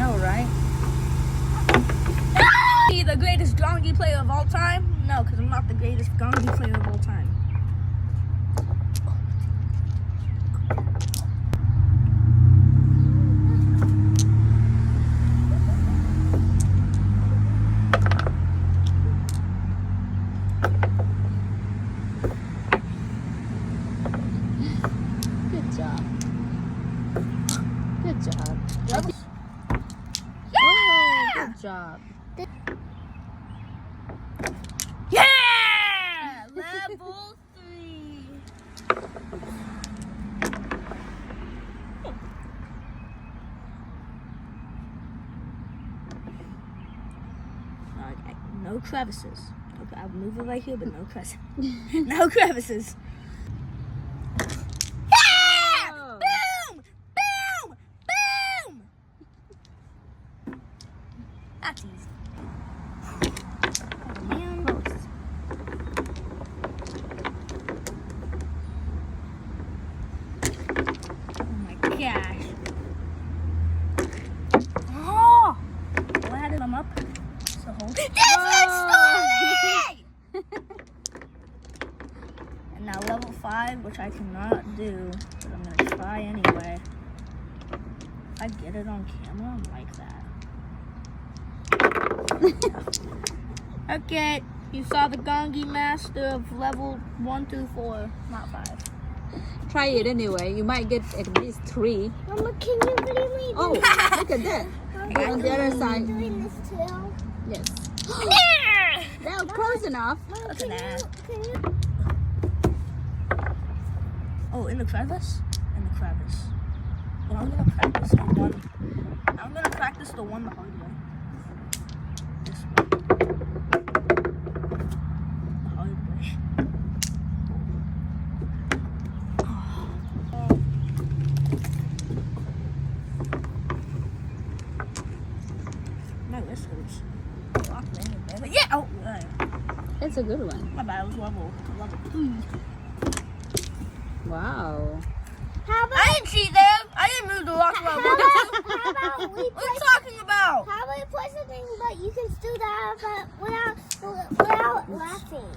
know, right? Be the greatest Gonggi player of all time? No, because I'm not the greatest Gonggi player of all time. Good job. Good job. Level- Oh, good job. Yeah! Level 3. Okay, no crevices. Okay, I'll move it right here, but no crevices. No crevices. Yeah! Oh. Boom! Boom! Boom! That's easy. Oh, man. Oh my gosh. Oh! Well, I had them up. So hold. This one's story! And now level 5, which I cannot do, but I'm gonna try anyway. If I get it on camera, I'm like that. Okay, you saw the Gonggi master of level 1 through 4, not 5. Try it anyway. You might get at least 3. Mama, can you really leave Oh, look at that. Go on the other side. doing this too? Yes. Yeah! They're close enough. Mama, That's can an ass. can you? Oh, in the crevice? In the crevice. Well, I'm gonna practice the one. I'm gonna practice the one the hard way. This one. The hard way. My wrist hurts. Oh, man. Yeah! Oh, right. It's a good one. My bad, it was level 3. Wow. How about, I didn't cheat there! I didn't move the rock level. how about we What are you play? talking about? How about we play something, but you can still that, but without laughing.